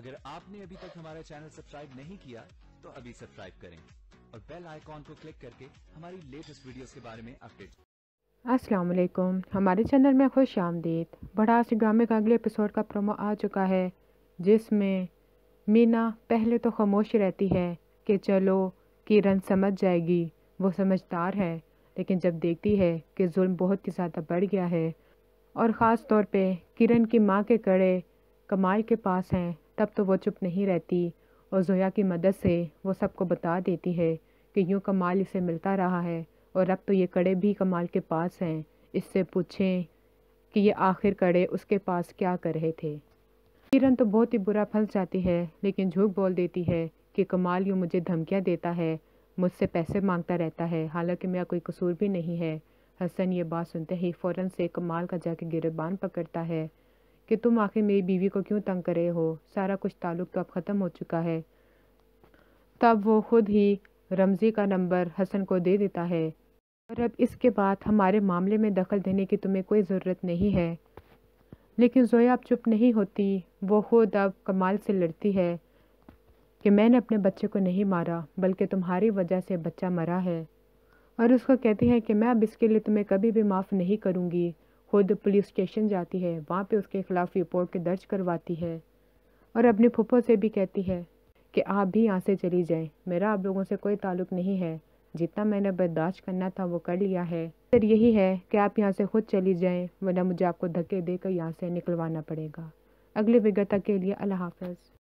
اگر آپ نے ابھی تک ہمارا چینل سبسکرائب نہیں کیا تو ابھی سبسکرائب کریں اور بیل آئیکن کو کلک کر کے ہماری لیٹسٹ ویڈیوز کے بارے میں اپڈیٹ۔ السلام علیکم، ہمارے چینل میں خوش آمدید۔ بڑھاس ڈرامے کا اگلے ایپیسوڈ کا پرومو آ چکا ہے، جس میں مینا پہلے تو خاموش رہتی ہے کہ چلو کرن سمجھ جائے گی، وہ سمجھدار ہے، لیکن جب دیکھتی ہے کہ ظلم بہت ہی زیادہ بڑھ گیا ہے اور خاص طور پہ کرن کی ماں کے کڑے کمال کے پاس ہیں، تب تو وہ چپ نہیں رہتی اور زویا کی مدد سے وہ سب کو بتا دیتی ہے کہ یوں کمال اسے ملتا رہا ہے اور اب تو یہ کڑے بھی کمال کے پاس ہیں، اس سے پوچھیں کہ یہ آخر کڑے اس کے پاس کیا کر رہے تھے۔ کرن تو بہت ہی برا پھنس جاتی ہے، لیکن جھوٹ بول دیتی ہے کہ کمال یوں مجھے دھمکیاں دیتا ہے، مجھ سے پیسے مانگتا رہتا ہے، حالانکہ میرا کوئی قصور بھی نہیں ہے۔ حسن یہ بات سنتے ہی فوراً سے کمال کا جا کے گریبان پکڑتا ہے کہ تم آخر میری بیوی کو کیوں تنگ کر رہے ہو، سارا کچھ تعلق تو اب ختم ہو چکا ہے۔ تب وہ خود ہی رمزی کا نمبر حسن کو دے دیتا ہے اور اب اس کے بعد ہمارے معاملے میں دخل دینے کی تمہیں کوئی ضرورت نہیں ہے۔ لیکن زویا اب چپ نہیں ہوتی، وہ خود اب کمال سے لڑتی ہے کہ میں نے اپنے بچے کو نہیں مارا بلکہ تمہاری وجہ سے بچہ مرا ہے، اور اس کو کہتی ہے کہ میں اب اس کے لیے تمہیں کبھی بھی معاف نہیں کروں گی۔ خود پولیس اسٹیشن جاتی ہے، وہاں پہ اس کے خلاف رپورٹ درج کرواتی ہے اور اپنے پھپھو سے بھی کہتی ہے کہ آپ بھی یہاں سے چلی جائیں، میرا آپ لوگوں سے کوئی تعلق نہیں ہے، جتنا میں نے برداشت کرنا تھا وہ کر لیا ہے، پھر یہی ہے کہ آپ یہاں سے خود چلی جائیں ورنہ مجھے آپ کو دھکے دے کر یہاں سے نکلوانا پڑے گا۔ اگلے ویڈیو تک کے لیے اللہ حافظ۔